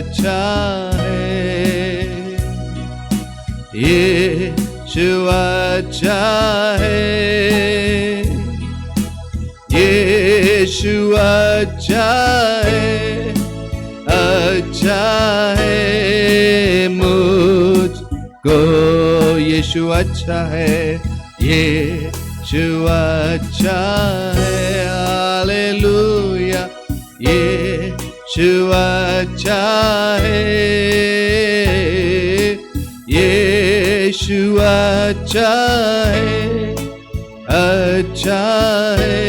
अच्छा है, यीशु अच्छा है, यीशु अच्छा है, अच्छा है मुझको, यीशु अच्छा है, यीशु अच्छा है, हालेलुया, यीशु अच्छा है, यीशु अच्छा है, अच्छा है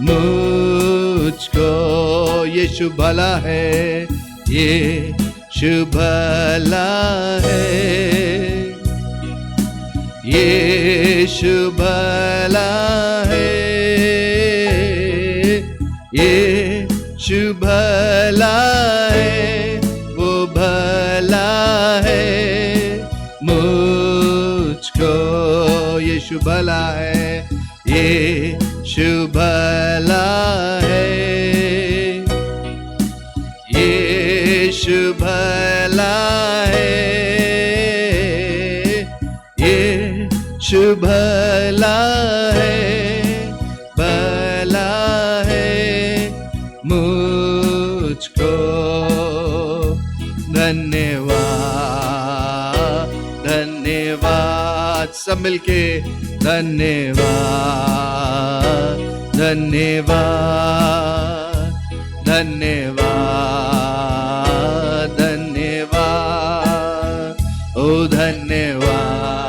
मुझको, यीशु भला है, यीशु भला है, यीशु भला है, यीशु भला है, वो भला है मुझको, यीशु भला है, यीशु भला है, यीशु भला है, यीशु भला है, भला है मुझको, धन्यवाद धन्यवाद, सब मिलके धन्यवाद धन्यवाद धन्यवाद धन्यवाद, ओ धन्यवाद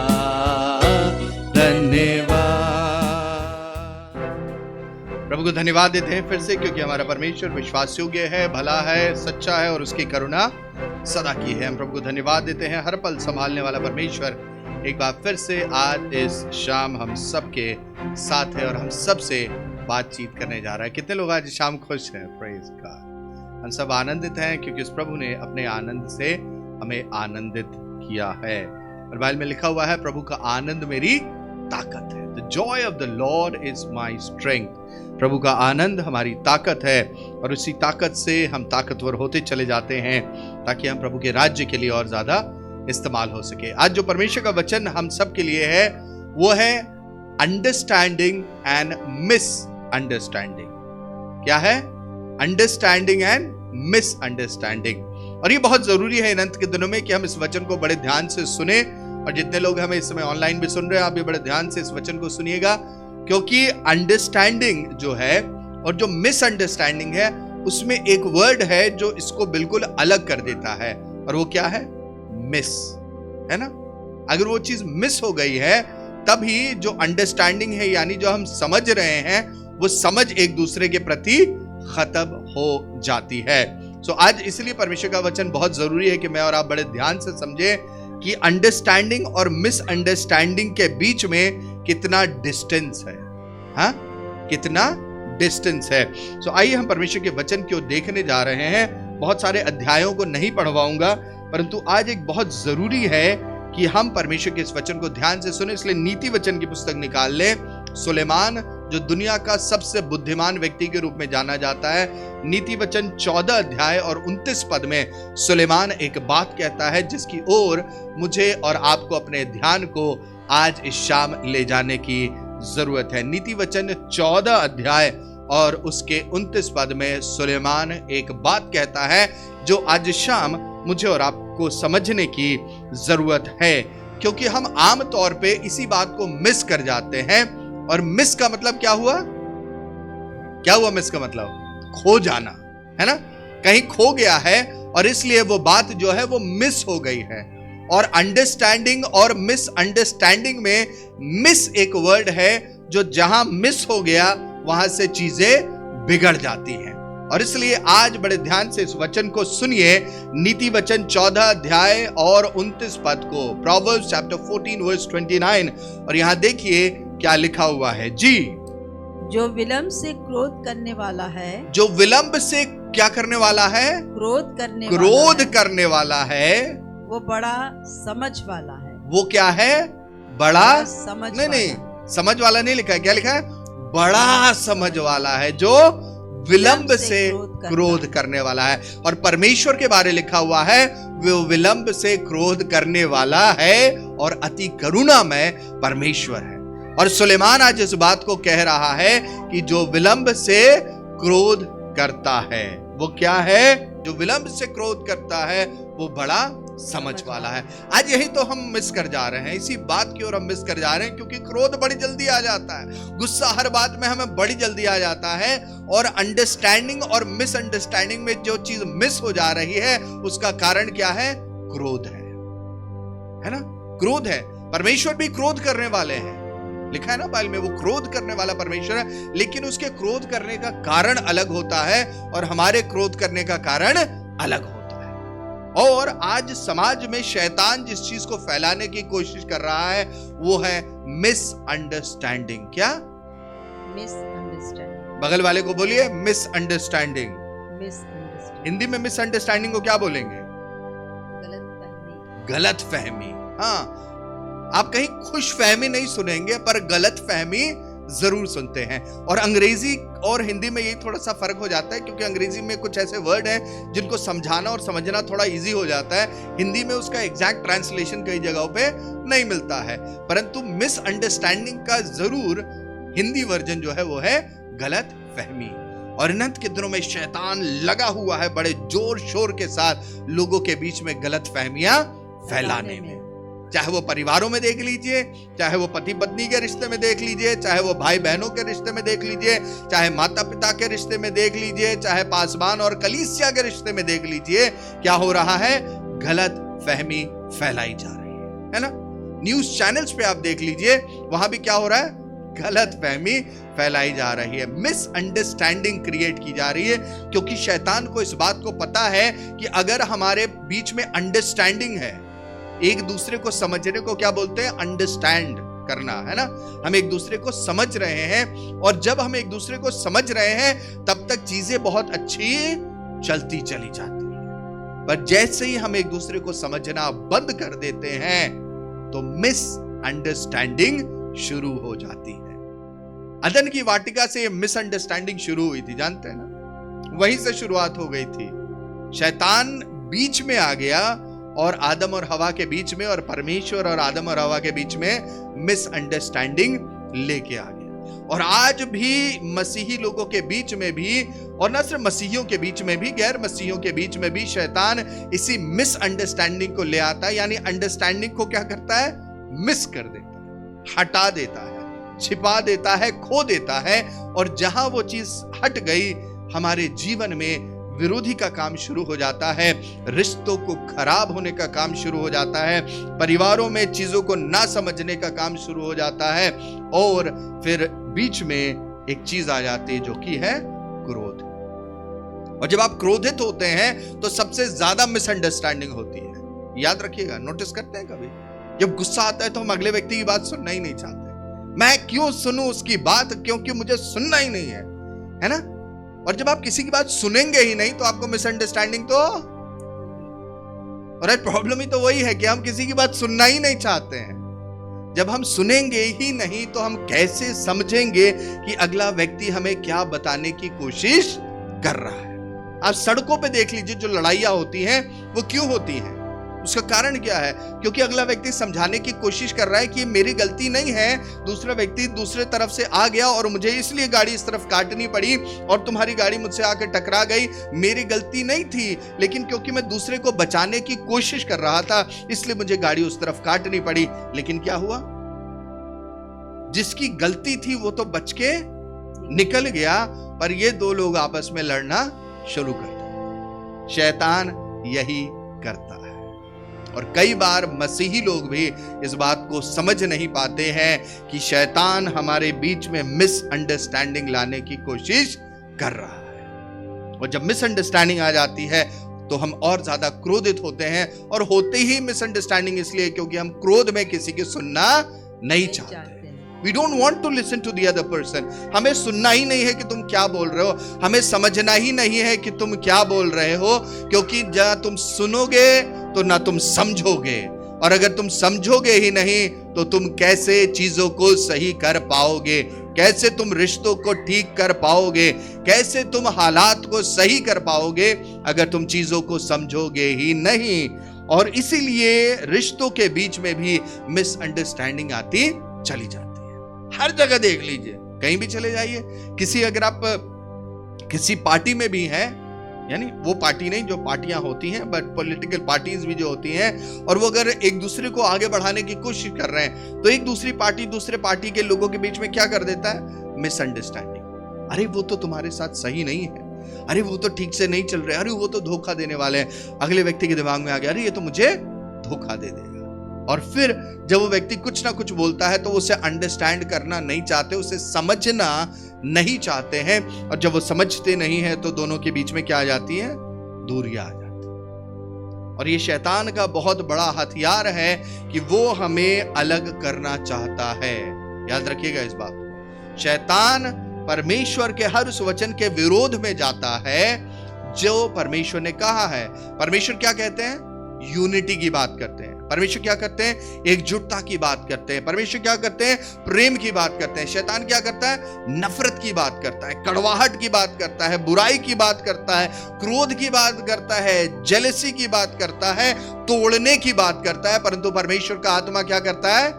धन्यवाद। प्रभु को धन्यवाद देते हैं फिर से, क्योंकि हमारा परमेश्वर विश्वास योग्य है, भला है, सच्चा है और उसकी करुणा सदा की है। हम प्रभु को धन्यवाद देते हैं, हर पल संभालने वाला परमेश्वर एक बार फिर से आज इस शाम हम सबके साथ है और हम सब से बातचीत करने जा रहा है। कितने लोग आज शाम खुश हैं? Praise God. हम सब आनंदित हैं क्योंकि उस प्रभु ने अपने आनंद से हमें आनंदित किया है। और बाइबल में लिखा हुआ है, प्रभु का आनंद मेरी ताकत है। The joy of the Lord is my strength। प्रभु का आनंद हमारी ताकत है और उसी ताकत से हम ताकतवर होते चले जाते हैं ताकि हम प्रभु के राज्य के लिए और ज्यादा इस्तेमाल हो सके। आज जो परमेश्वर का वचन हम सब के लिए है वो है अंडरस्टैंडिंग एंड मिस अंडरस्टैंडिंग। क्या है? Understanding and miss understanding. और ये बहुत जरूरी है इन अंत के दिनों में कि हम इस वचन को बड़े ध्यान से सुने। और जितने लोग हमें इस समय ऑनलाइन भी सुन रहे हैं, आप भी बड़े ध्यान से इस वचन को सुनिएगा, क्योंकि अंडरस्टैंडिंग जो है और जो मिसअंडरस्टैंडिंग है उसमें एक वर्ड है जो इसको बिल्कुल अलग कर देता है, और वो क्या है? मिस, है ना। अगर वो चीज मिस हो गई है तभी जो अंडरस्टैंडिंग है, यानी जो हम समझ रहे हैं, वो समझ एक दूसरे के प्रति खत्म हो जाती है। सो आज इसलिए परमेश्वर का वचन बहुत जरूरी है कि मैं और आप बड़े ध्यान से समझे कि अंडरस्टैंडिंग और मिसअंडरस्टैंडिंग के बीच में कितना डिस्टेंस है। हाँ, कितना डिस्टेंस है। सो आइए हम परमेश्वर के वचन की ओर देखने जा रहे हैं। बहुत सारे अध्यायों को नहीं पढ़वाऊंगा, परंतु आज एक बहुत जरूरी है कि हम परमेश्वर के इस वचन को ध्यान से सुने, इसलिए नीति वचन की पुस्तक निकाल लें। सुलेमान जो दुनिया का सबसे बुद्धिमान व्यक्ति के रूप में जाना जाता है, नीति वचन 14 अध्याय और 29 पद में सुलेमान एक बात कहता है जिसकी ओर मुझे और आपको अपने ध्यान को आज इस शाम ले जाने की जरूरत है। नीति वचन 14 अध्याय और उसके 29 पद में सुलेमान एक बात कहता है जो आज शाम मुझे और आपको समझने की जरूरत है, क्योंकि हम आम तौर पे इसी बात को मिस कर जाते हैं। और मिस का मतलब क्या हुआ? क्या हुआ मिस का मतलब? खो जाना, है ना। कहीं खो गया है और इसलिए वो बात जो है वो मिस हो गई है। और अंडरस्टैंडिंग और मिसअंडरस्टैंडिंग में मिस एक वर्ड है जो जहां मिस हो गया वहां से चीजें बिगड़ जाती हैं। और इसलिए आज बड़े ध्यान से इस वचन को सुनिए, नीति वचन 14 अध्याय और 29 पद को, प्रोवर्ब्स चैप्टर 14 वर्स 29। और यहां देखिए क्या लिखा हुआ है जी। जो विलंब से क्रोध करने वाला है, जो विलंब से क्या करने वाला है? क्रोध करने वाला है, वो बड़ा समझ वाला है। वो क्या है? बड़ा समझ नहीं, समझ वाला नहीं लिखा है। क्या लिखा है? बड़ा समझ वाला है। जो विलंब से क्रोध करने वाला है। और परमेश्वर के बारे लिखा हुआ है वो विलंब से क्रोध करने वाला है और अति करुणामय परमेश्वर है। और सुलेमान आज इस बात को कह रहा है कि जो विलंब से क्रोध करता है वो क्या है? जो विलंब से क्रोध करता है वो बड़ा समझ वाला है। आज यही तो हम मिस कर जा रहे हैं, इसी बात की ओर हम मिस कर जा रहे हैं, क्योंकि क्रोध बड़ी जल्दी आ जाता है, गुस्सा हर बात में हमें बड़ी जल्दी आ जाता है, और अंडरस्टैंडिंग और मिसअंडरस्टैंडिंग में जो चीज मिस हो जा रही है उसका कारण क्या है? क्रोध है ना? क्रोध है। परमेश्वर भी क्रोध करने वाले हैं, लिखा है ना बाइबल में, वो क्रोध करने वाला परमेश्वर है, लेकिन उसके क्रोध करने का कारण अलग होता है और हमारे क्रोध करने का कारण अलग होता है। और आज समाज में शैतान जिस चीज को फैलाने की कोशिश कर रहा है वो है मिसअंडरस्टैंडिंग। क्या? मिसअंडरस्टैंडिंग। बगल वाले को बोलिए मिसअंडरस्टैंडिंग। मिसअंडरस्टैंडिंग हिंदी में मिसअंडरस्टैंडिंग को क्या बोलेंगे? गलत फहमी। हाँ, आप कहीं खुश फहमी नहीं सुनेंगे पर गलत फहमी जरूर सुनते हैं। और अंग्रेजी और हिंदी में यही थोड़ा सा फर्क हो जाता है, क्योंकि अंग्रेजी में कुछ ऐसे वर्ड हैं जिनको समझाना और समझना थोड़ा इजी हो जाता है, हिंदी में उसका एग्जैक्ट ट्रांसलेशन कई जगहों पे नहीं मिलता है। परंतु मिसअंडरस्टैंडिंग का जरूर हिंदी वर्जन जो है वो है गलत फहमी। और इन अंत के दिनों में शैतान लगा हुआ है बड़े जोर शोर के साथ लोगों के बीच में गलत फहमियां फैलाने में। चाहे वो परिवारों में देख लीजिए, चाहे वो पति पत्नी के रिश्ते में देख लीजिए, चाहे वो भाई बहनों के रिश्ते में देख लीजिए, चाहे माता पिता के रिश्ते में देख लीजिए, चाहे पासवान और कलीसिया के रिश्ते में देख लीजिए, क्या हो रहा है? गलत फहमी फैलाई जा रही है ना? न्यूज चैनल्स पे आप देख लीजिए, वहां भी क्या हो रहा है? गलत फहमी फैलाई जा रही है, मिसअंडरस्टैंडिंग क्रिएट की जा रही है, क्योंकि शैतान को इस बात को पता है कि अगर हमारे बीच में अंडरस्टैंडिंग है, एक दूसरे को समझने को क्या बोलते हैं? अंडरस्टैंड करना, है ना? हम एक दूसरे को समझ रहे हैं, और जब हम एक दूसरे को समझ रहे हैं तब तक चीजें बहुत अच्छी चलती चली जाती है। पर जैसे ही हम एक दूसरे को समझना बंद कर देते हैं तो मिसअंडरस्टैंडिंग शुरू हो जाती है। अदन की वाटिका से मिसअंडरस्टैंडिंग शुरू हुई थी, जानते हैं ना? वहीं से शुरुआत हो गई थी। शैतान बीच में आ गया और आदम और हवा के बीच में, और परमेश्वर और आदम और हवा के बीच में मिसअंडरस्टैंडिंग लेके आ गया। और आज भी मसीही लोगों के बीच में भी, और न सिर्फ मसीहियों के बीच में भी, गैर मसीहियों के बीच में भी शैतान इसी मिसअंडरस्टैंडिंग को ले आता है। यानी अंडरस्टैंडिंग को क्या करता है? मिस कर देता है, हटा देता है, छिपा देता है, खो देता है। और जहां वो चीज हट गई, हमारे जीवन में विरोधी का काम शुरू हो जाता है, रिश्तों को खराब होने का काम शुरू हो जाता है, परिवारों में चीजों को ना समझने का काम शुरू हो जाता है, और फिर बीच में एक चीज आ जाती है जो कि है क्रोध। और जब आप क्रोधित होते हैं तो सबसे ज्यादा मिसअंडरस्टैंडिंग होती है। याद रखिएगा, नोटिस करते हैं कभी जब गुस्सा आता है तो हम अगले व्यक्ति की बात सुनना ही नहीं चाहते। मैं क्यों सुनूं उसकी बात, क्योंकि मुझे सुनना ही नहीं है ना? और जब आप किसी की बात सुनेंगे ही नहीं तो आपको मिसअंडरस्टैंडिंग तो, और प्रॉब्लम ही तो वही है कि हम किसी की बात सुनना ही नहीं चाहते हैं। जब हम सुनेंगे ही नहीं तो हम कैसे समझेंगे कि अगला व्यक्ति हमें क्या बताने की कोशिश कर रहा है? आप सड़कों पे देख लीजिए, जो लड़ाइयां होती हैं वो क्यों होती हैं? उसका कारण क्या है? क्योंकि अगला व्यक्ति समझाने की कोशिश कर रहा है कि मेरी गलती नहीं है, दूसरा व्यक्ति दूसरे तरफ से आ गया और मुझे इसलिए गाड़ी इस तरफ काटनी पड़ी, और तुम्हारी गाड़ी मुझसे आकर टकरा गई, मेरी गलती नहीं थी, लेकिन क्योंकि मैं दूसरे को बचाने की कोशिश कर रहा था इसलिए मुझे गाड़ी उस तरफ काटनी पड़ी। लेकिन क्या हुआ? जिसकी गलती थी वो तो बच के निकल गया, पर ये दो लोग आपस में लड़ना शुरू कर दिया। शैतान यही करता है। और कई बार मसीही लोग भी इस बात को समझ नहीं पाते हैं कि शैतान हमारे बीच में मिसअंडरस्टैंडिंग लाने की कोशिश कर रहा है। और जब मिसअंडरस्टैंडिंग आ जाती है तो हम और ज्यादा क्रोधित होते हैं, और होते ही मिसअंडरस्टैंडिंग इसलिए क्योंकि हम क्रोध में किसी की सुनना नहीं चाहते। We don't want to listen to the other person. हमें सुनना ही नहीं है कि तुम क्या बोल रहे हो, हमें समझना ही नहीं है कि तुम क्या बोल रहे हो, क्योंकि जब तुम सुनोगे तो ना तुम समझोगे, और अगर तुम समझोगे ही नहीं तो तुम कैसे चीजों को सही कर पाओगे? कैसे तुम रिश्तों को ठीक कर पाओगे, कैसे तुम हालात को सही कर पाओगे अगर तुम चीजों को समझोगे ही नहीं। और इसीलिए रिश्तों के बीच में भी मिसअंडरस्टैंडिंग आती चली जाती है। हर जगह देख लीजिए, कहीं भी चले जाइए, अगर आप किसी पार्टी में भी हैं, यानी वो पार्टी नहीं जो पार्टियां होती हैं, बट पॉलिटिकल पार्टीज भी जो होती हैं, और वो अगर एक दूसरे को आगे बढ़ाने की कोशिश कर रहे हैं तो एक दूसरी पार्टी दूसरे पार्टी के लोगों के बीच में क्या कर देता है? मिसअंडरस्टैंडिंग। अरे वो तो तुम्हारे साथ सही नहीं है, अरे वो तो ठीक से नहीं चल रहे, अरे वो तो धोखा देने वाले हैं। अगले व्यक्ति के दिमाग में आ गया, अरे ये तो मुझे धोखा दे देगा। और फिर जब वो व्यक्ति कुछ ना कुछ बोलता है तो उसे अंडरस्टैंड करना नहीं चाहते, उसे समझना नहीं चाहते हैं, और जब वो समझते नहीं है तो दोनों के बीच में क्या आ जाती है? दूरियां आ जाती है। और ये शैतान का बहुत बड़ा हथियार है कि वो हमें अलग करना चाहता है। याद रखिएगा इस बात को। शैतान परमेश्वर के हर उस वचन के विरोध में जाता है जो परमेश्वर ने कहा है। परमेश्वर क्या कहते हैं? यूनिटी की बात करते हैं। परमेश्वर क्या करते हैं? एकजुटता की बात करते हैं। परमेश्वर क्या करते हैं? प्रेम की बात करते हैं। शैतान क्या करता है? नफरत की बात करता है, कड़वाहट की बात करता है, बुराई की बात करता है, क्रोध की बात करता है, जेलसी की बात करता है, तोड़ने की बात करता है। परंतु परमेश्वर का आत्मा क्या करता है?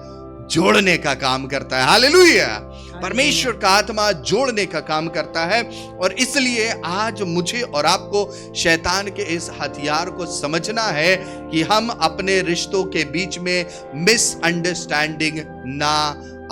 जोड़ने का काम करता है। हालेलुया। परमेश्वर का आत्मा जोड़ने का काम करता है। और इसलिए आज मुझे और आपको शैतान के इस हथियार को समझना है कि हम अपने रिश्तों के बीच में मिसअंडरस्टैंडिंग ना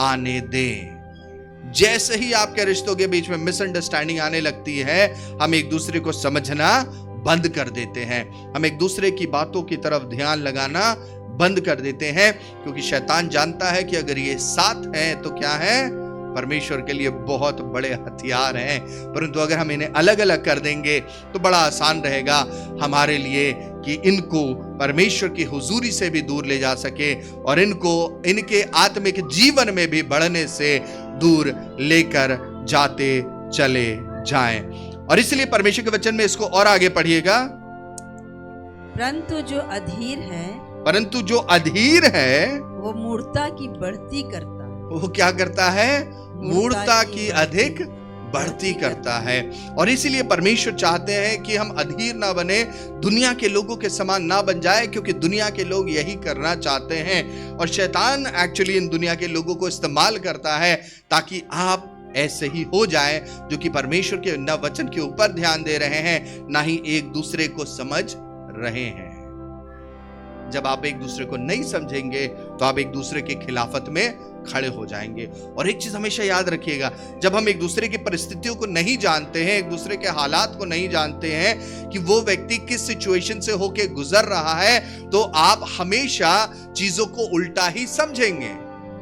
आने दें। जैसे ही आपके रिश्तों के बीच में मिसअंडरस्टैंडिंग आने लगती है, हम एक दूसरे को समझना बंद कर देते हैं, हम एक दूसरे की बातों की तरफ ध्यान लगाना बंद कर देते हैं, क्योंकि शैतान जानता है कि अगर ये साथ हैं तो क्या है? परमेश्वर के लिए बहुत बड़े हथियार हैं। परंतु अगर हम इन्हें अलग अलग कर देंगे तो बड़ा आसान रहेगा हमारे लिए कि इनको परमेश्वर की हुजूरी से भी दूर ले जा सके और इनको इनके आत्मिक जीवन में भी बढ़ने से दूर लेकर जाते चले जाएं। और इसलिए परमेश्वर के वचन में इसको और आगे पढ़िएगा। परंतु जो अधीर है वो मूर्खता की बढ़ती करता है। वो क्या करता है? मूर्खता की अधिक बढ़ती करता है। और इसीलिए परमेश्वर चाहते हैं कि हम अधीर ना बने, दुनिया के लोगों के समान ना बन जाए, क्योंकि दुनिया के लोग यही करना चाहते हैं। और शैतान एक्चुअली इन दुनिया के लोगों को इस्तेमाल करता है ताकि आप ऐसे ही हो जाए जो कि परमेश्वर के न वचन के ऊपर ध्यान दे रहे हैं, ना ही एक दूसरे को समझ रहे हैं। जब आप एक दूसरे को नहीं समझेंगे तो आप एक दूसरे के खिलाफत में खड़े हो जाएंगे। और एक चीज हमेशा याद रखिएगा, जब हम एक दूसरे की परिस्थितियों को नहीं जानते हैं, एक दूसरे के हालात को नहीं जानते हैं कि वो व्यक्ति किस सिचुएशन से होके गुजर रहा है, तो आप हमेशा चीजों को उल्टा ही समझेंगे।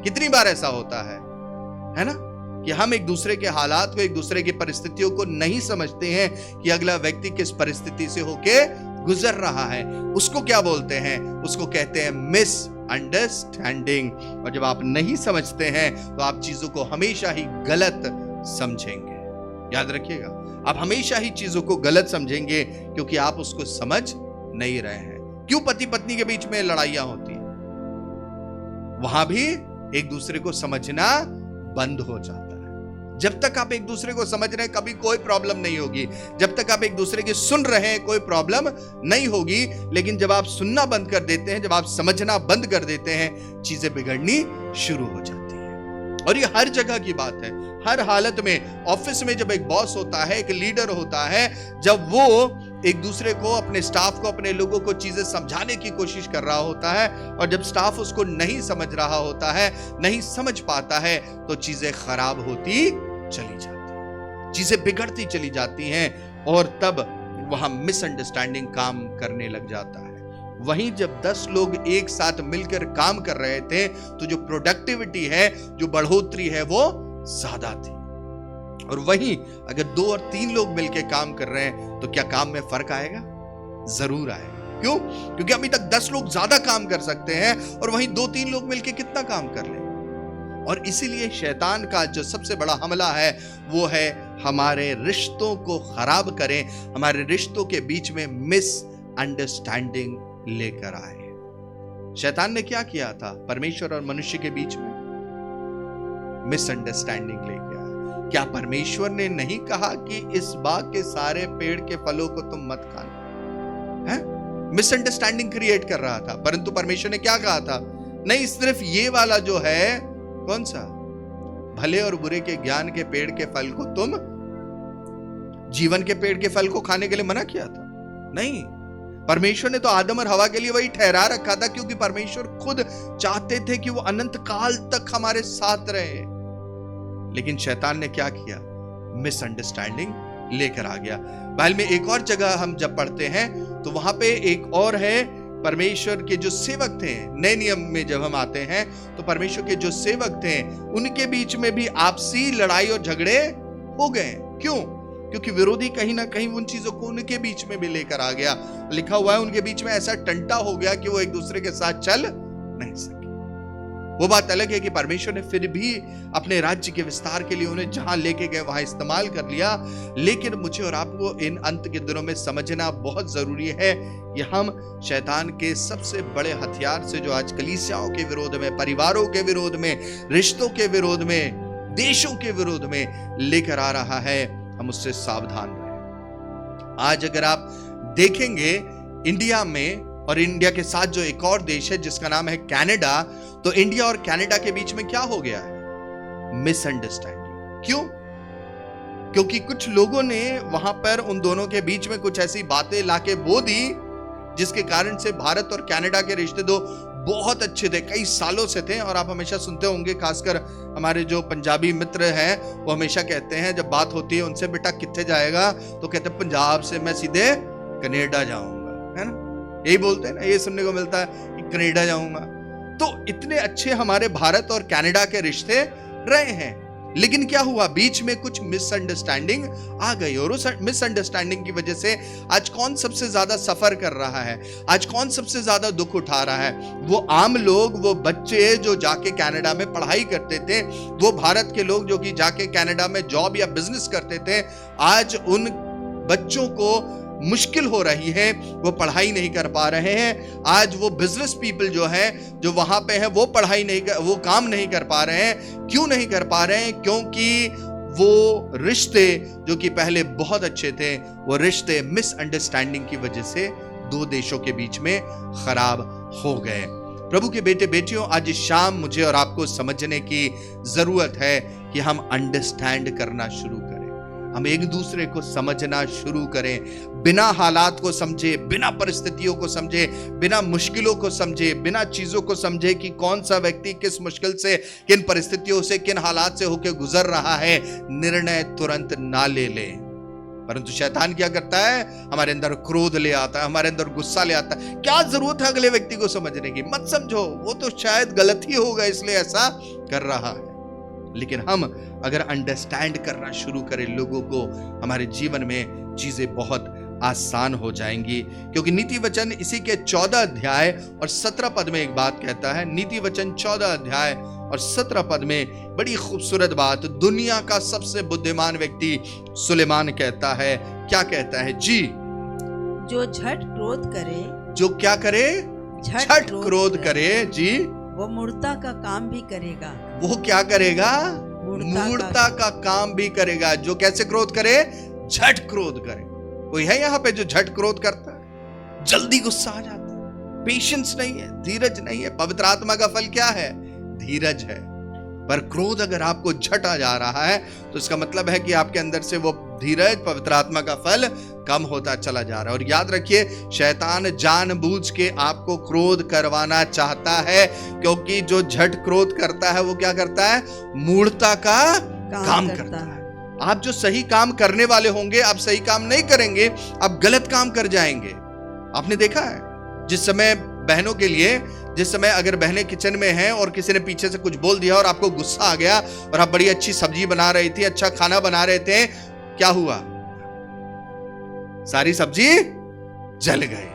कितनी बार ऐसा होता है ना, कि हम एक दूसरे के हालात को, एक दूसरे की परिस्थितियों को नहीं समझते हैं कि अगला व्यक्ति किस परिस्थिति से होके गुजर रहा है। उसको क्या बोलते हैं? उसको कहते हैं मिसअंडरस्टैंडिंग। और जब आप नहीं समझते हैं तो आप चीजों को हमेशा ही गलत समझेंगे। याद रखिएगा, आप हमेशा ही चीजों को गलत समझेंगे क्योंकि आप उसको समझ नहीं रहे हैं। क्यों पति पत्नी के बीच में लड़ाइयां होती हैं? वहां भी एक दूसरे को समझना बंद हो जाता है। जब तक आप एक दूसरे को समझ रहे हैं कभी कोई प्रॉब्लम नहीं होगी, जब तक आप एक दूसरे की सुन रहे हैं कोई प्रॉब्लम नहीं होगी। लेकिन जब आप सुनना बंद कर देते हैं, जब आप समझना बंद कर देते हैं, चीजें बिगड़नी शुरू हो जाती हैं। और ये हर जगह की बात है, हर हालत में। ऑफिस में जब एक बॉस होता है, एक लीडर होता है, जब वो एक दूसरे को, अपने स्टाफ को, अपने लोगों को चीजें समझाने की कोशिश कर रहा होता है, और जब स्टाफ उसको नहीं समझ रहा होता है, नहीं समझ पाता है, तो चीजें खराब होती चली जाती हैं, चीजें बिगड़ती चली जाती हैं, और तब वहां मिसअंडरस्टैंडिंग काम करने लग जाता है। वहीं जब 10 लोग एक साथ मिलकर काम कर रहे थे तो जो प्रोडक्टिविटी है, जो बढ़ोतरी है, वो ज्यादा थी। और वहीं अगर 2 और 3 लोग मिलकर काम कर रहे हैं तो क्या काम में फर्क आएगा? जरूर आएगा। क्यों? क्योंकि अभी तक 10 लोग ज्यादा काम कर सकते हैं और वहीं 2-3 लोग मिलकर कितना काम कर लें। और इसीलिए शैतान का जो सबसे बड़ा हमला है वो है हमारे रिश्तों को खराब करें, हमारे रिश्तों के बीच में मिसअंडरस्टैंडिंग लेकर आए। शैतान ने क्या किया था परमेश्वर और मनुष्य के बीच में? मिसअंडरस्टैंडिंग लेकर आया। क्या परमेश्वर ने नहीं कहा कि इस बाग के सारे पेड़ के फलों को तुम मत खाना? है मिसअंडरस्टैंडिंग क्रिएट कर रहा था, परंतु परमेश्वर ने क्या कहा था? नहीं, सिर्फ ये वाला जो है, कौन सा? भले और बुरे के ज्ञान के पेड़ के फल को तुम, जीवन के पेड़ के फल को खाने के लिए मना किया था? नहीं, परमेश्वर ने तो आदम और हवा के लिए वही ठहरा रखा था, क्योंकि परमेश्वर खुद चाहते थे कि वो अनंत काल तक हमारे साथ रहे। लेकिन शैतान ने क्या किया? मिसअंडरस्टैंडिंग लेकर आ गया। बाइबल में एक और जगह हम जब पढ़ते हैं तो वहां पे एक और है, परमेश्वर के जो सेवक थे, नए नियम में जब हम आते हैं तो परमेश्वर के जो सेवक थे उनके बीच में भी आपसी लड़ाई और झगड़े हो गए। क्यों? क्योंकि विरोधी कहीं ना कहीं उन चीजों को उनके बीच में भी लेकर आ गया। लिखा हुआ है उनके बीच में ऐसा टंटा हो गया कि वो एक दूसरे के साथ चल नहीं सके। वो बात अलग है कि परमेश्वर ने फिर भी अपने राज्य के विस्तार के लिए उन्हें जहां लेके गए वहां इस्तेमाल कर लिया। लेकिन मुझे और आपको इन अंत के दिनों में समझना बहुत जरूरी है कि हम शैतान के सबसे बड़े हथियार से, जो आज कलीसियाओं के विरोध में, परिवारों के विरोध में, रिश्तों के विरोध में, देशों के विरोध में लेकर आ रहा है, हम उससे सावधान रहें। आज अगर आप देखेंगे इंडिया में और इंडिया के साथ जो एक और देश है जिसका नाम है कनाडा, तो इंडिया और कनाडा के बीच में क्या हो गया है? मिसअंडरस्टैंडिंग। क्यों? क्योंकि कुछ लोगों ने वहां पर उन दोनों के बीच में कुछ ऐसी बातें लाके बो दी जिसके कारण से भारत और कनाडा के रिश्ते दो बहुत अच्छे थे, कई सालों से थे। और आप हमेशा सुनते होंगे, खासकर हमारे जो पंजाबी मित्र हैं वो हमेशा कहते हैं, जब बात होती है उनसे, बेटा कित्थे जाएगा? तो कहते हैं पंजाब से मैं सीधे कनाडा जाऊंगा, है ना? यही बोलते हैं ना, ये सुनने को मिलता है कि कनाडा जाऊंगा। तो इतने अच्छे हमारे भारत और कनाडा के रिश्ते रहे हैं। लेकिन क्या हुआ? बीच में कुछ मिसअंडरस्टैंडिंग आ गई, और उस मिसअंडरस्टैंडिंग की वजह से आज कौन सबसे ज्यादा सफर कर रहा है? आज कौन सबसे ज्यादा दुख उठा रहा है? वो आम लोग, वो बच्चे जो जाके कनाडा में पढ़ाई करते थे, वो भारत के लोग जो कि जाके कनाडा में जॉब या बिजनेस करते थे। आज उन बच्चों को मुश्किल हो रही है, वो पढ़ाई नहीं कर पा रहे हैं। आज वो बिजनेस पीपल जो हैं, जो वहां पे हैं, वो पढ़ाई नहीं कर, वो काम नहीं कर पा रहे हैं। क्यों नहीं कर पा रहे हैं? क्योंकि वो रिश्ते जो कि पहले बहुत अच्छे थे, वो रिश्ते मिसअंडरस्टैंडिंग की वजह से दो देशों के बीच में खराब हो गए। प्रभु के बेटे बेटियों, आज शाम मुझे और आपको समझने की जरूरत है कि हम अंडरस्टैंड करना शुरू करें, हम एक दूसरे को समझना शुरू करें, बिना हालात को समझे, बिना परिस्थितियों को समझे, बिना मुश्किलों को समझे, बिना चीजों को समझे कि कौन सा व्यक्ति किस मुश्किल से, किन परिस्थितियों से, किन हालात से होकर गुजर रहा है, निर्णय तुरंत ना ले ले। परंतु शैतान क्या करता है? हमारे अंदर क्रोध ले आता है, हमारे अंदर गुस्सा ले आता है। क्या जरूरत है अगले व्यक्ति को समझने की? मत समझो, वो तो शायद गलत ही होगा इसलिए ऐसा कर रहा है। लेकिन हम अगर अंडरस्टैंड करना शुरू करें लोगों को, हमारे जीवन में चीजें बहुत आसान हो जाएंगी। क्योंकि नीति वचन इसी के 14 अध्याय और 17 पद में एक बात कहता है। नीति वचन 14 अध्याय और 17 पद में बड़ी खूबसूरत बात, दुनिया का सबसे बुद्धिमान व्यक्ति सुलेमान कहता है। क्या कहता है जी? जो झट क्रोध करे, जो क्या करे? झट क्रोध करे जी, वो मूर्ता का काम भी करेगा। वो क्या करेगा? मूर्ता का काम भी करेगा। जो कैसे क्रोध करे? झट क्रोध करे। कोई है यहाँ पे जो झट क्रोध करता है? जल्दी गुस्सा आ जाता है, पेशेंस नहीं है, धीरज नहीं है। पवित्र आत्मा का फल क्या है? धीरज है। पर क्रोध अगर आपको झट आ जा रहा है तो इसका मतलब है कि आपके अंदर से वो धीरज, पवित्र आत्मा का फल कम होता चला जा रहा है। और याद रखिए, शैतान जानबूझ के आपको क्रोध करवाना चाहता है, क्योंकि जो झट क्रोध करता है वो क्या करता है? मूर्ता का काम करता है। आप जो सही काम करने वाले होंगे, आप सही काम नहीं करेंगे, आप गलत काम कर जाएंगे। आपने देखा है, जिस समय बहनों के लिए, जिस समय अगर बहनें किचन में हैं और किसी ने पीछे से कुछ बोल दिया और आपको गुस्सा आ गया और आप बड़ी अच्छी सब्जी बना रही थी, अच्छा खाना बना रहे थे, क्या हुआ? सारी सब्जी जल गई,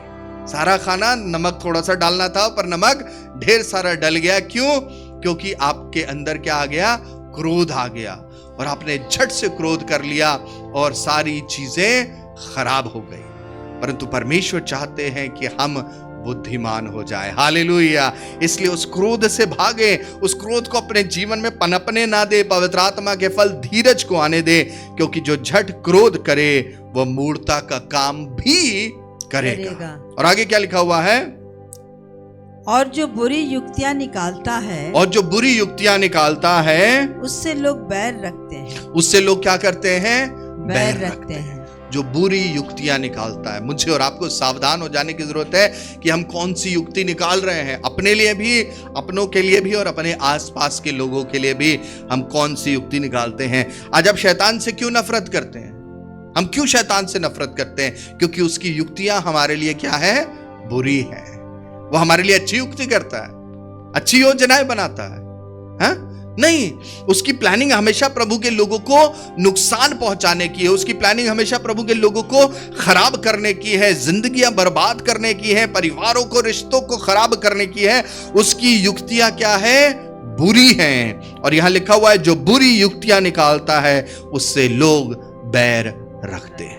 सारा खाना, नमक थोड़ा सा डालना था पर नमक ढेर सारा डल गया। क्यों? क्योंकि आपके अंदर क्या आ गया? क्रोध आ गया, और आपने झट से क्रोध कर लिया और सारी चीजें खराब हो गई। परंतु परमेश्वर चाहते हैं कि हम बुद्धिमान हो जाए। हालेलुया। इसलिए उस क्रोध से भागे, उस क्रोध को अपने जीवन में पनपने ना दे, पवित्र आत्मा के फल धीरज को आने दे, क्योंकि जो झट क्रोध करे वह मूर्खता का काम भी करेगा। और आगे क्या लिखा हुआ है? और जो बुरी युक्तियां निकालता है, और जो बुरी युक्तियां निकालता है उससे लोग बैर रखते हैं। उससे लोग क्या करते हैं? बैर रखते हैं। जो बुरी युक्तियां निकालता है, मुझे और आपको सावधान हो जाने की जरूरत है कि हम कौन सी युक्ति निकाल रहे हैं, अपने लिए भी, अपनों के लिए भी और अपने आसपास के लोगों के लिए भी हम कौन सी युक्ति निकालते हैं। आज आप शैतान से क्यों नफरत करते हैं? हम क्यों शैतान से नफरत करते हैं? क्योंकि उसकी युक्तियां हमारे लिए क्या है? बुरी है। वो हमारे लिए अच्छी युक्ति करता है, अच्छी योजनाएं बनाता है, नहीं, उसकी प्लानिंग हमेशा प्रभु के लोगों को नुकसान पहुंचाने की है। उसकी प्लानिंग हमेशा प्रभु के लोगों को खराब करने की है, जिंदगियां बर्बाद करने की है, परिवारों को, रिश्तों को खराब करने की है। उसकी युक्तियां क्या है? बुरी हैं। और यहां लिखा हुआ है, जो बुरी युक्तियां निकालता है उससे लोग बैर रखते हैं।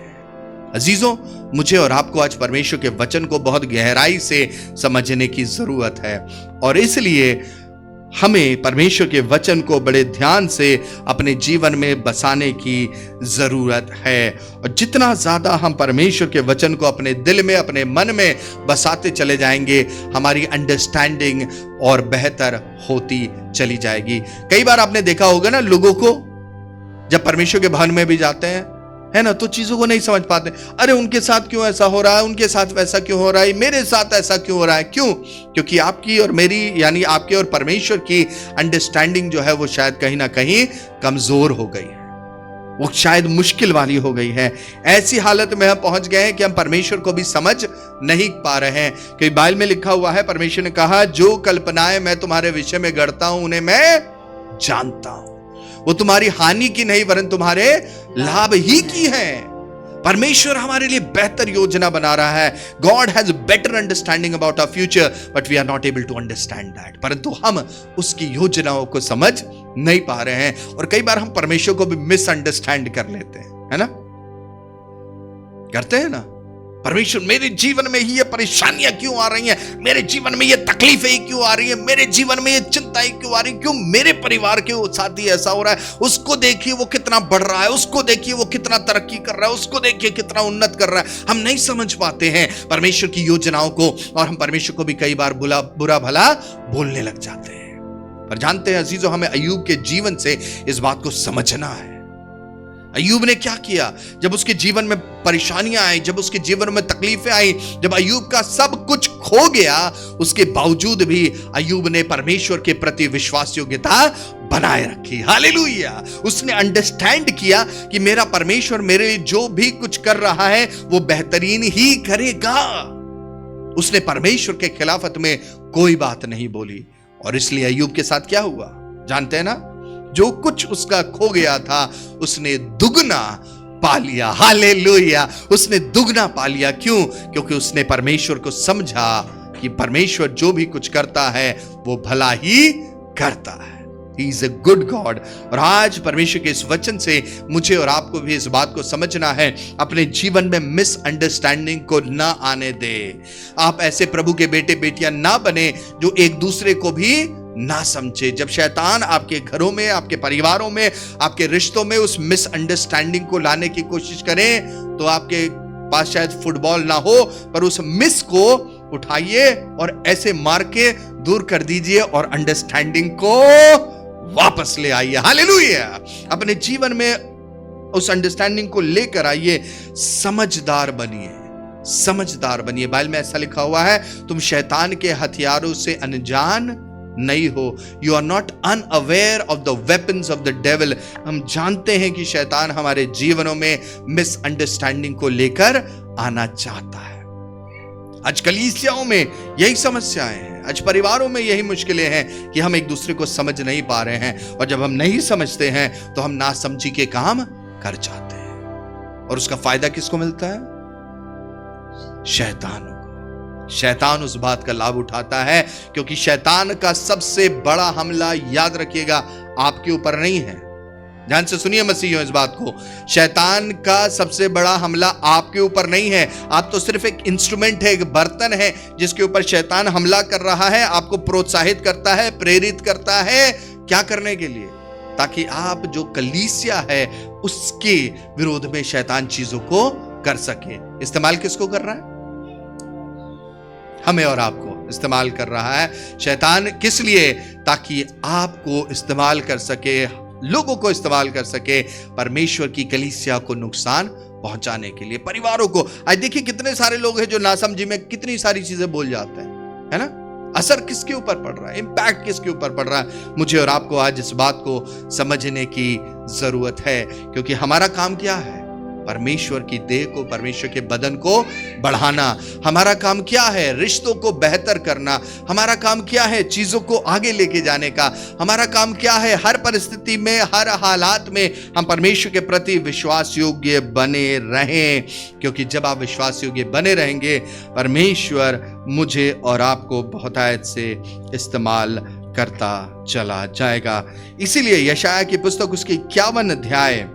अजीजों, मुझे और आपको आज परमेश्वर के वचन को बहुत गहराई से समझने की जरूरत है, और इसलिए हमें परमेश्वर के वचन को बड़े ध्यान से अपने जीवन में बसाने की जरूरत है। और जितना ज्यादा हम परमेश्वर के वचन को अपने दिल में, अपने मन में बसाते चले जाएंगे, हमारी अंडरस्टैंडिंग और बेहतर होती चली जाएगी। कई बार आपने देखा होगा ना, लोगों को जब परमेश्वर के भवन में भी जाते हैं, है ना, तो चीजों को नहीं समझ पाते। अरे उनके साथ क्यों ऐसा हो रहा है, उनके साथ वैसा क्यों हो रहा है, मेरे साथ ऐसा क्यों हो रहा है? क्यों? क्योंकि आपकी और मेरी, यानी आपके और परमेश्वर की अंडरस्टैंडिंग जो है वो शायद कहीं ना कहीं कमजोर हो गई है, वो शायद मुश्किल वाली हो गई है। ऐसी हालत में हम पहुंच गए हैं कि हम परमेश्वर को भी समझ नहीं पा रहे हैं। क्योंकि बाइबल में लिखा हुआ है, परमेश्वर ने कहा, जो कल्पनाएं मैं तुम्हारे विषय में गढ़ता हूं उन्हें मैं जानता हूं। वो तुम्हारी हानि की नहीं वरन तुम्हारे लाभ ही की है। परमेश्वर हमारे लिए बेहतर योजना बना रहा है। God has better understanding about our future, but we are not able to understand that. परंतु हम उसकी योजनाओं को समझ नहीं पा रहे हैं, और कई बार हम परमेश्वर को भी मिसअंडरस्टैंड कर लेते हैं, है ना? करते हैं ना? परमेश्वर, मेरे जीवन में ही ये परेशानियां क्यों आ रही हैं, मेरे जीवन में ये तकलीफें ही क्यों आ रही हैं, मेरे जीवन में ये चिंताएं क्यों आ रही, क्यों मेरे परिवार के साथ ही ऐसा हो रहा है? उसको देखिए वो कितना बढ़ रहा है, उसको देखिए वो कितना तरक्की कर रहा है, उसको देखिए कितना उन्नत कर रहा है। हम नहीं समझ पाते हैं परमेश्वर की योजनाओं को, और हम परमेश्वर को भी कई बार बुरा भला बोलने लग जाते हैं। पर जानते हैं अजीजों, हमें अय्यूब के जीवन से इस बात को समझना है। अय्यूब ने क्या किया? जब उसके जीवन में परेशानियां आई, जब उसके जीवन में तकलीफें आई, जब अय्यूब का सब कुछ खो गया, उसके बावजूद भी अय्यूब ने परमेश्वर के प्रति विश्वास योग्यता बनाए रखी। हालेलुया। उसने अंडरस्टैंड किया कि मेरा परमेश्वर मेरे लिए जो भी कुछ कर रहा है वो बेहतरीन ही करेगा। उसने परमेश्वर के खिलाफत में कोई बात नहीं बोली, और इसलिए अय्यूब के साथ क्या हुआ जानते हैं ना? जो कुछ उसका खो गया था उसने दुगना पा लिया। हालेलुया। उसने दुगना पा लिया। क्यों? क्योंकि उसने परमेश्वर को समझा कि परमेश्वर जो भी कुछ करता है वो भला ही करता है। He is a good God। और आज परमेश्वर के इस वचन से मुझे और आपको भी इस बात को समझना है, अपने जीवन में मिसअंडरस्टैंडिंग को ना आने दे। आप ऐसे प्रभु के बेटे बेटियां ना बने जो एक दूसरे को भी ना समझे। जब शैतान आपके घरों में, आपके परिवारों में, आपके रिश्तों में उस मिसअंडरस्टैंडिंग को लाने की कोशिश करें, तो आपके पास शायद फुटबॉल ना हो, पर उस मिस को उठाइए और ऐसे मार के दूर कर दीजिए और अंडरस्टैंडिंग को वापस ले आइए। हालेलुया। अपने जीवन में उस अंडरस्टैंडिंग को लेकर आइए। समझदार बनिए, समझदार बनिए। बाइबल में ऐसा लिखा हुआ है, तुम शैतान के हथियारों से अनजान नहीं हो। You are not unaware of the weapons of the devil. हम जानते हैं कि शैतान हमारे जीवनों में मिसअंडरस्टैंडिंग को लेकर आना चाहता है। आज कलीसियाओं में यही समस्याएं हैं, आज परिवारों में यही मुश्किलें हैं कि हम एक दूसरे को समझ नहीं पा रहे हैं, और जब हम नहीं समझते हैं तो हम नासमझी के काम कर जाते हैं, और उसका फायदा किसको मिलता है? शैतान को। शैतान उस बात का लाभ उठाता है, क्योंकि शैतान का सबसे बड़ा हमला, याद रखिएगा, आपके ऊपर नहीं है, ध्यान से सुनिए मसीहियों इस बात को, शैतान का सबसे बड़ा हमला आपके ऊपर नहीं है। आप तो सिर्फ एक इंस्ट्रूमेंट है, एक बर्तन है जिसके ऊपर शैतान हमला कर रहा है, आपको प्रोत्साहित करता है, प्रेरित करता है। क्या करने के लिए? ताकि आप जो कलीसिया है उसके विरोध में शैतान चीजों को कर सके। इस्तेमाल किसको कर रहा है? हमें और आपको इस्तेमाल कर रहा है शैतान। किस लिए? ताकि आपको इस्तेमाल कर सके, लोगों को इस्तेमाल कर सके, परमेश्वर की कलीसिया को नुकसान पहुंचाने के लिए, परिवारों को। आज देखिए कितने सारे लोग हैं जो नासमझी में कितनी सारी चीजें बोल जाते हैं, है ना? असर किसके ऊपर पड़ रहा है? इंपैक्ट किसके ऊपर पड़ रहा है? मुझे और आपको आज इस बात को समझने की जरूरत है, क्योंकि हमारा काम क्या है? परमेश्वर की देह को, परमेश्वर के बदन को बढ़ाना। हमारा काम क्या है? रिश्तों को बेहतर करना। हमारा काम क्या है? चीजों को आगे लेके जाने का। हमारा काम क्या है? हर परिस्थिति में, हर हालात में हम परमेश्वर के प्रति विश्वास योग्य बने रहें, क्योंकि जब आप विश्वास योग्य बने रहेंगे, परमेश्वर मुझे और आपको बहुतायत से इस्तेमाल करता चला जाएगा। इसीलिए यशायाह की पुस्तक उसके 51 अध्याय,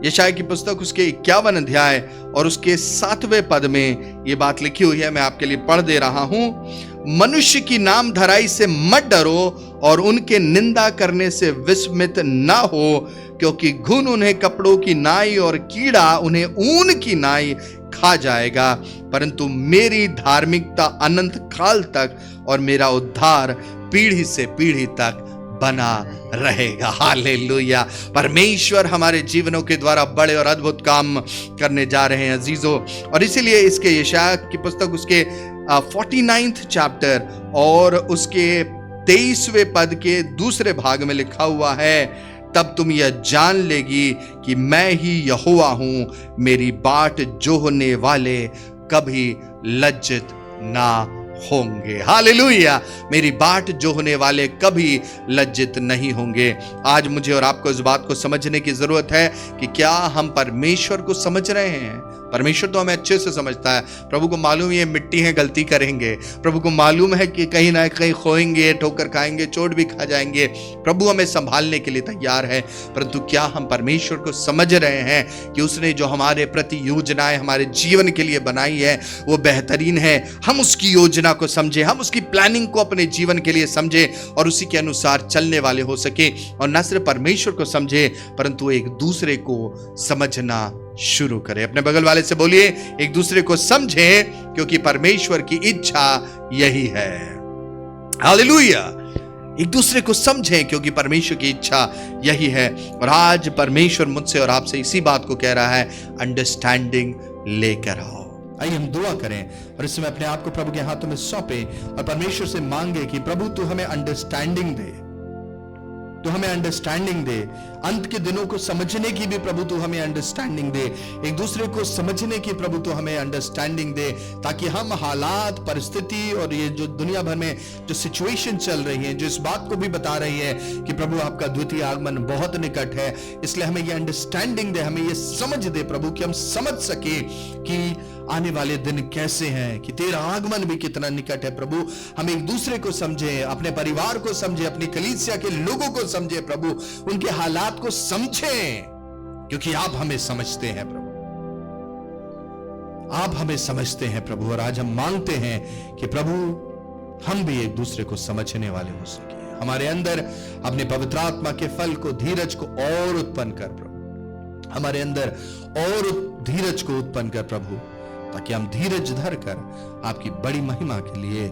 यशायाह की पुस्तक उसके 51 अध्याय और उसके 7वें पद में यह बात लिखी हुई है, मैं आपके लिए पढ़ दे रहा हूं। मनुष्य की नाम धराई से मत डरो और उनके निंदा करने से विस्मित ना हो, क्योंकि घुन उन्हें कपड़ों की नाई और कीड़ा उन्हें ऊन की नाई खा जाएगा, परंतु मेरी धार्मिकता अनंत काल तक और मेरा उद्धार पीढ़ी से पीढ़ी तक बना रहेगा। हालेलुया। परमेश्वर हमारे जीवनों के द्वारा बड़े और अद्भुत काम करने जा रहे हैं अजीजों। और इसीलिए इसके यशायाह की पुस्तक उसके 49th चैप्टर और उसके 23वें पद के दूसरे भाग में लिखा हुआ है, तब तुम यह जान लेगी कि मैं ही यहोवा हूं, मेरी बाट जोहने वाले कभी लज्जित ना होंगे। हालेलुया। मेरी बाट जोहने वाले कभी लज्जित नहीं होंगे। आज मुझे और आपको इस बात को समझने की जरूरत है कि क्या हम परमेश्वर को समझ रहे हैं? परमेश्वर तो हमें अच्छे से समझता है। प्रभु को मालूम है ये मिट्टी है, गलती करेंगे। प्रभु को मालूम है कि कहीं ना कहीं खोएंगे, ठोकर खाएंगे, चोट भी खा जाएंगे। प्रभु हमें संभालने के लिए तैयार है। परंतु क्या हम परमेश्वर को समझ रहे हैं कि उसने जो हमारे प्रति योजनाएं हमारे जीवन के लिए बनाई है वो बेहतरीन है? हम उसकी योजना को समझे, हम उसकी प्लानिंग को अपने जीवन के लिए समझे और उसी के अनुसार चलने वाले हो सके। और न सिर्फ परमेश्वर को समझे परंतु एक दूसरे को समझना शुरू करें। अपने बगल वाले से बोलिए, एक दूसरे को समझें, क्योंकि परमेश्वर की इच्छा यही है। हालेलुया। एक दूसरे को समझें क्योंकि परमेश्वर की इच्छा यही है। और आज परमेश्वर मुझसे और आपसे इसी बात को कह रहा है, अंडरस्टैंडिंग लेकर आओ। आइए हम दुआ करें और इसमें अपने आप को प्रभु के हाथों में सौंपे और परमेश्वर से मांगे कि प्रभु तू हमें अंडरस्टैंडिंग दे, तू हमें अंडरस्टैंडिंग दे। अंत के दिनों को समझने की भी प्रभु तू हमें अंडरस्टैंडिंग दे। एक दूसरे को समझने की प्रभु तू हमें अंडरस्टैंडिंग दे, ताकि हम हालात, परिस्थिति और ये जो दुनिया भर में जो सिचुएशन चल रही है, जो इस बात को भी बता रही है कि प्रभु आपका द्वितीय आगमन बहुत निकट है, इसलिए हमें ये अंडरस्टैंडिंग दे, हमें ये समझ दे प्रभु कि हम समझ सके कि आने वाले दिन कैसे हैं, कि तेरा आगमन भी कितना निकट है। प्रभु हम एक दूसरे को समझे, अपने परिवार को समझे, अपनी कलीसिया के लोगों को समझे प्रभु, उनके हालात को समझें, क्योंकि आप हमें समझते हैं प्रभु, आप हमें समझते हैं प्रभु। और आज हम मांगते हैं कि प्रभु हम भी एक दूसरे को समझने वाले हो सके। हमारे अंदर अपने पवित्र आत्मा के फल को, धीरज को और उत्पन्न कर प्रभु, हमारे अंदर और धीरज को उत्पन्न कर प्रभु, ताकि हम धीरज धर कर आपकी बड़ी महिमा के लिए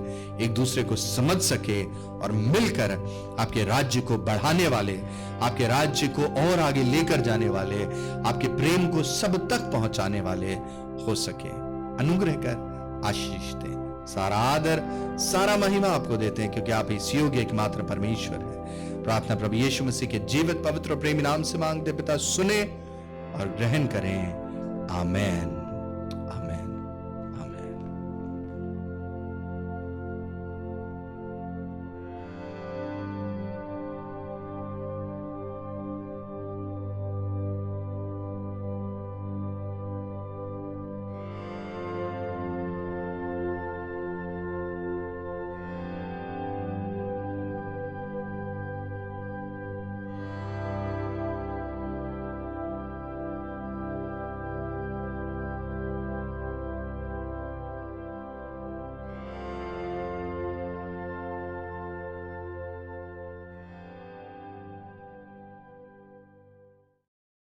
एक दूसरे को समझ सके और मिलकर आपके राज्य को बढ़ाने वाले, आपके राज्य को और आगे लेकर जाने वाले, आपके प्रेम को सब तक पहुंचाने वाले हो सके। अनुग्रह कर आशीष दें। सारा आदर, सारा महिमा आपको देते हैं, क्योंकि आप इस योग्य एकमात्र परमेश्वर है। प्रार्थना प्रभु यीशु मसीह के जीवित, पवित्र और प्रेमी नाम से मांगते पिता, सुने और ग्रहण करें। आमेन।